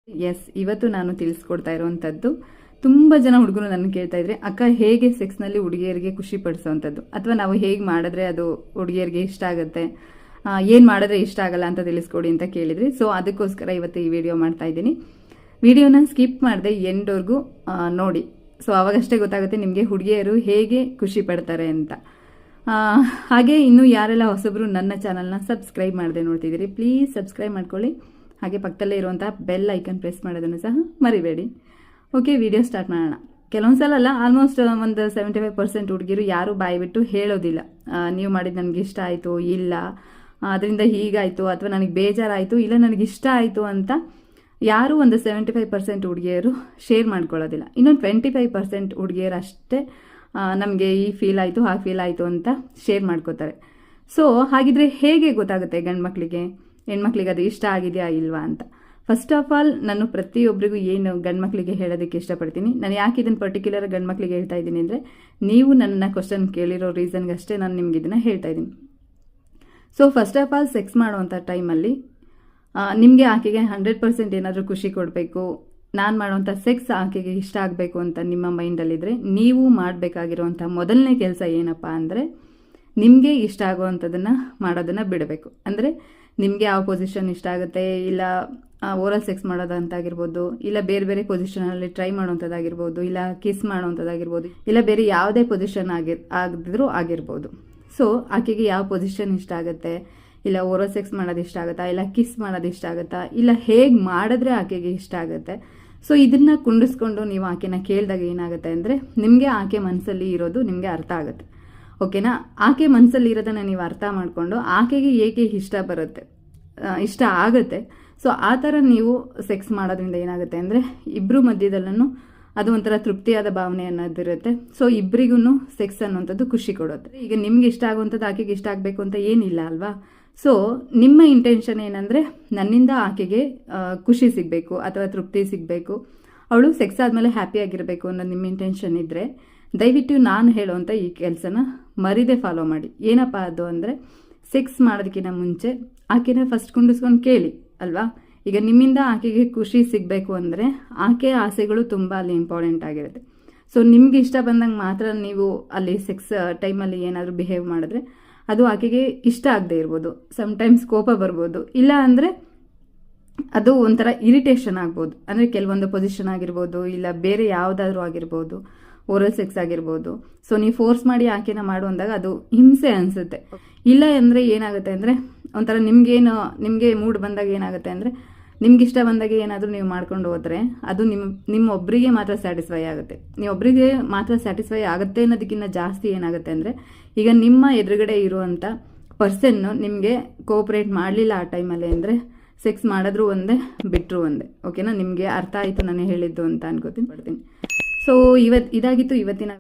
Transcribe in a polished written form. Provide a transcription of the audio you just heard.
S, ಇವತ್ತು ನಾನು ತಿಳಿಸ್ಕೊಡ್ತಾ ಇರುವಂಥದ್ದು ತುಂಬ ಜನ ಹುಡುಗರು ನನ್ನ ಕೇಳ್ತಾ ಇದ್ರೆ, ಅಕ್ಕ ಹೇಗೆ ಸೆಕ್ಸ್ನಲ್ಲಿ ಹುಡುಗಿಯರಿಗೆ ಖುಷಿ ಪಡಿಸೋವಂಥದ್ದು, ಅಥವಾ ನಾವು ಹೇಗೆ ಮಾಡಿದ್ರೆ ಅದು ಹುಡುಗಿಯರಿಗೆ ಇಷ್ಟ ಆಗುತ್ತೆ, ಏನು ಮಾಡಿದ್ರೆ ಇಷ್ಟ ಆಗಲ್ಲ ಅಂತ ತಿಳಿಸ್ಕೊಡಿ ಅಂತ ಕೇಳಿದ್ರಿ. ಸೊ ಅದಕ್ಕೋಸ್ಕರ ಇವತ್ತು ಈ ವಿಡಿಯೋ ಮಾಡ್ತಾ ಇದ್ದೀನಿ. ವಿಡಿಯೋನ ಸ್ಕಿಪ್ ಮಾಡದೆ ಎಂಡ್ವರೆಗೂ ನೋಡಿ. ಸೊ ಅವಾಗಷ್ಟೇ ಗೊತ್ತಾಗುತ್ತೆ ನಿಮಗೆ ಹುಡುಗಿಯರು ಹೇಗೆ ಖುಷಿ ಪಡ್ತಾರೆ ಅಂತ. ಹಾಗೆ ಇನ್ನು ಯಾರೆಲ್ಲ ಹೊಸಬ್ರು ನನ್ನ ಚಾನಲ್ನ ಸಬ್ಸ್ಕ್ರೈಬ್ ಮಾಡದೆ ನೋಡ್ತಿದ್ದೀರಿ, ಪ್ಲೀಸ್ ಸಬ್ಸ್ಕ್ರೈಬ್ ಮಾಡ್ಕೊಳ್ಳಿ. ಹಾಗೆ ಪಕ್ಕದಲ್ಲೇ ಇರುವಂಥ ಬೆಲ್ ಐಕನ್ ಪ್ರೆಸ್ ಮಾಡೋದನ್ನು ಸಹ ಮರಿಬೇಡಿ. ಓಕೆ, ವಿಡಿಯೋ ಸ್ಟಾರ್ಟ್ ಮಾಡೋಣ. ಕೆಲವೊಂದು ಸಲ ಅಲ್ಲ, ಆಲ್ಮೋಸ್ಟ್ ಒಂದು 75% ಹುಡುಗಿರು ಯಾರು ಬಾಯ್ಬಿಟ್ಟು ಹೇಳೋದಿಲ್ಲ, ನೀವು ಮಾಡಿದ್ದು ನನಗೆ ಇಷ್ಟ ಆಯಿತು, ಇಲ್ಲ ಅದರಿಂದ ಹೀಗಾಯಿತು, ಅಥವಾ ನನಗೆ ಬೇಜಾರಾಯಿತು, ಇಲ್ಲ ನನಗೆ ಇಷ್ಟ ಆಯಿತು ಅಂತ ಯಾರು ಒಂದು 75% ಹುಡುಗಿಯರು ಶೇರ್ ಮಾಡ್ಕೊಳ್ಳೋದಿಲ್ಲ. ಇನ್ನೊಂದು 25% ಹುಡುಗಿಯರು ಅಷ್ಟೇ ನಮಗೆ ಈ ಫೀಲ್ ಆಯಿತು, ಆ ಫೀಲ್ ಆಯಿತು ಅಂತ ಶೇರ್ ಮಾಡ್ಕೋತಾರೆ. ಸೊ ಹಾಗಿದ್ರೆ ಹೇಗೆ ಗೊತ್ತಾಗುತ್ತೆ ಗಂಡು ಮಕ್ಕಳಿಗೆ ಹೆಣ್ಮಕ್ಳಿಗೆ ಅದು ಇಷ್ಟ ಆಗಿದೆಯಾ ಇಲ್ವಾ ಅಂತ? ಫಸ್ಟ್ ಆಫ್ ಆಲ್ ನಾನು ಪ್ರತಿಯೊಬ್ಬರಿಗೂ ಏನು ಗಂಡು ಮಕ್ಕಳಿಗೆ ಹೇಳೋದಕ್ಕೆ ಇಷ್ಟಪಡ್ತೀನಿ. ನಾನು ಯಾಕೆ ಇದನ್ನು ಪರ್ಟಿಕ್ಯುಲರ್ ಗಂಡು ಮಕ್ಕಳಿಗೆ ಹೇಳ್ತಾ ಇದ್ದೀನಿ ಅಂದರೆ, ನೀವು ನನ್ನ ಕ್ವಶನ್ ಕೇಳಿರೋ ರೀಸನ್ಗಷ್ಟೇ ನಾನು ನಿಮ್ಗೆ ಇದನ್ನು ಹೇಳ್ತಾ ಇದ್ದೀನಿ. So first of all sex ಮಾಡುವಂಥ ಟೈಮಲ್ಲಿ ನಿಮಗೆ ಆಕೆಗೆ 100% ಏನಾದರೂ ಖುಷಿ ಕೊಡಬೇಕು, ನಾನು ಮಾಡುವಂಥ ಸೆಕ್ಸ್ ಆಕೆಗೆ ಇಷ್ಟ ಆಗಬೇಕು ಅಂತ ನಿಮ್ಮ ಮೈಂಡಲ್ಲಿದ್ದರೆ, ನೀವು ಮಾಡಬೇಕಾಗಿರುವಂಥ ಮೊದಲನೇ ಕೆಲಸ ಏನಪ್ಪ ಅಂದರೆ, ನಿಮಗೆ ಇಷ್ಟ ಆಗುವಂಥದ್ದನ್ನು ಮಾಡೋದನ್ನು ಬಿಡಬೇಕು. ಅಂದರೆ ನಿಮಗೆ ಯಾವ ಪೊಸಿಷನ್ ಇಷ್ಟ ಆಗುತ್ತೆ, ಇಲ್ಲ ಓರಲ್ ಸೆಕ್ಸ್ ಮಾಡೋದಂತಾಗಿರ್ಬೋದು, ಇಲ್ಲ ಬೇರೆ ಬೇರೆ ಪೊಸಿಷನಲ್ಲಿ ಟ್ರೈ ಮಾಡೋವಂಥದ್ದಾಗಿರ್ಬೋದು, ಇಲ್ಲ ಕಿಸ್ ಮಾಡೋವಂಥದ್ದಾಗಿರ್ಬೋದು, ಇಲ್ಲ ಬೇರೆ ಯಾವುದೇ ಪೊಸಿಷನ್ ಆಗಿದ್ರೂ ಆಗಿರ್ಬೋದು. ಸೊ ಆಕೆಗೆ ಯಾವ ಪೊಸಿಷನ್ ಇಷ್ಟ ಆಗುತ್ತೆ, ಇಲ್ಲ ಓರಲ್ ಸೆಕ್ಸ್ ಮಾಡೋದು ಇಷ್ಟ ಆಗುತ್ತಾ, ಇಲ್ಲ ಕಿಸ್ ಮಾಡೋದು ಇಷ್ಟ ಆಗುತ್ತಾ, ಇಲ್ಲ ಹೇಗೆ ಮಾಡಿದ್ರೆ ಆಕೆಗೆ ಇಷ್ಟ ಆಗುತ್ತೆ. ಸೊ ಇದನ್ನು ಕುಂಡಿಸ್ಕೊಂಡು ನೀವು ಆಕೆನ ಕೇಳಿದಾಗ ಏನಾಗುತ್ತೆ ಅಂದರೆ, ನಿಮಗೆ ಆಕೆ ಮನಸ್ಸಲ್ಲಿ ಇರೋದು ನಿಮಗೆ ಅರ್ಥ ಆಗುತ್ತೆ. ಓಕೆನಾ? ಆಕೆ ಮನಸ್ಸಲ್ಲಿ ಇರೋದನ್ನು ನೀವು ಅರ್ಥ ಮಾಡಿಕೊಂಡು ಆಕೆಗೆ ಏಕೆ ಇಷ್ಟ ಆಗುತ್ತೆ. ಸೊ ಆ ಥರ ನೀವು ಸೆಕ್ಸ್ ಮಾಡೋದ್ರಿಂದ ಏನಾಗುತ್ತೆ ಅಂದರೆ, ಇಬ್ಬರು ಮಧ್ಯದಲ್ಲೂ ಅದು ಒಂಥರ ತೃಪ್ತಿಯಾದ ಭಾವನೆ ಅನ್ನೋದಿರುತ್ತೆ. ಸೊ ಇಬ್ಬರಿಗೂ ಸೆಕ್ಸ್ ಅನ್ನೋಂಥದ್ದು ಖುಷಿ ಕೊಡುತ್ತೆ. ಈಗ ನಿಮ್ಗೆ ಇಷ್ಟ ಆಗುವಂಥದ್ದು ಆಕೆಗೆ ಇಷ್ಟ ಆಗಬೇಕು ಅಂತ ಏನಿಲ್ಲ ಅಲ್ವಾ? ಸೊ ನಿಮ್ಮ ಇಂಟೆನ್ಷನ್ ಏನಂದರೆ, ನನ್ನಿಂದ ಆಕೆಗೆ ಖುಷಿ ಸಿಗಬೇಕು ಅಥವಾ ತೃಪ್ತಿ ಸಿಗಬೇಕು, ಅವಳು ಸೆಕ್ಸ್ ಆದಮೇಲೆ ಹ್ಯಾಪಿಯಾಗಿರಬೇಕು ಅನ್ನೋ ನಿಮ್ಮ ಇಂಟೆನ್ಷನ್ ಇದ್ದರೆ, ದಯವಿಟ್ಟು ನಾನು ಹೇಳುವಂಥ ಈ ಕೆಲಸನ ಮರಿದೇ ಫಾಲೋ ಮಾಡಿ. ಏನಪ್ಪ ಅದು ಅಂದರೆ, ಸೆಕ್ಸ್ ಮಾಡೋದಕ್ಕಿಂತ ಮುಂಚೆ ಆಕೆನ ಫಸ್ಟ್ ಕುಂಡಿಸ್ಕೊಂಡು ಕೇಳಿ ಅಲ್ವಾ. ಈಗ ನಿಮ್ಮಿಂದ ಆಕೆಗೆ ಖುಷಿ ಸಿಗಬೇಕು ಅಂದರೆ ಆಕೆ ಆಸೆಗಳು ತುಂಬ ಅಲ್ಲಿ ಇಂಪಾರ್ಟೆಂಟ್ ಆಗಿರುತ್ತೆ. ಸೊ ನಿಮ್ಗೆ ಇಷ್ಟ ಬಂದಂಗೆ ಮಾತ್ರ ನೀವು ಅಲ್ಲಿ ಸೆಕ್ಸ್ ಟೈಮಲ್ಲಿ ಏನಾದರೂ ಬಿಹೇವ್ ಮಾಡಿದ್ರೆ ಅದು ಆಕೆಗೆ ಇಷ್ಟ ಆಗದೆ ಇರ್ಬೋದು, ಸಮ್ಟೈಮ್ಸ್ ಕೋಪ ಬರ್ಬೋದು, ಇಲ್ಲ ಅಂದರೆ ಅದು ಒಂಥರ ಇರಿಟೇಷನ್ ಆಗ್ಬೋದು. ಅಂದರೆ ಕೆಲವೊಂದು ಪೊಸಿಷನ್ ಆಗಿರ್ಬೋದು, ಇಲ್ಲ ಬೇರೆ ಯಾವುದಾದ್ರೂ ಆಗಿರ್ಬೋದು, ಓರಲ್ ಸೆಕ್ಸ್ ಆಗಿರ್ಬೋದು. ಸೊ ನೀವು ಫೋರ್ಸ್ ಮಾಡಿ ಆಕೆನ ಮಾಡುವಂದಾಗ ಅದು ಹಿಂಸೆ ಅನಿಸುತ್ತೆ. ಇಲ್ಲ ಅಂದರೆ ಏನಾಗುತ್ತೆ ಅಂದರೆ, ಒಂಥರ ನಿಮಗೆ ಮೂಡ್ ಬಂದಾಗ ಏನಾಗುತ್ತೆ ಅಂದರೆ, ನಿಮ್ಗೆ ಇಷ್ಟ ಬಂದಾಗ ಏನಾದರೂ ನೀವು ಮಾಡ್ಕೊಂಡು ಹೋದರೆ ಅದು ನಿಮ್ಮೊಬ್ಬರಿಗೆ ಮಾತ್ರ ಸ್ಯಾಟಿಸ್ಫೈ ಆಗುತ್ತೆ. ನೀವೊಬ್ಬರಿಗೆ ಮಾತ್ರ ಸ್ಯಾಟಿಸ್ಫೈ ಆಗುತ್ತೆ ಅನ್ನೋದಕ್ಕಿಂತ ಜಾಸ್ತಿ ಏನಾಗುತ್ತೆ ಅಂದರೆ, ಈಗ ನಿಮ್ಮ ಎದುರುಗಡೆ ಇರುವಂಥ ಪರ್ಸನ್ನು ನಿಮಗೆ ಕೋಆಪ್ರೇಟ್ ಮಾಡಲಿಲ್ಲ ಆ ಟೈಮಲ್ಲಿ ಅಂದರೆ, ಸೆಕ್ಸ್ ಮಾಡಿದ್ರು ಒಂದೇ ಬಿಟ್ಟರು ಒಂದೇ. ಓಕೆನಾ? ನಿಮಗೆ ಅರ್ಥ ಆಯಿತು ನಾನು ಹೇಳಿದ್ದು ಅಂತ ಅನ್ಕೋತೀನಿ. ಸೊ ಇದಾಗಿತ್ತು ಇವತ್ತಿನ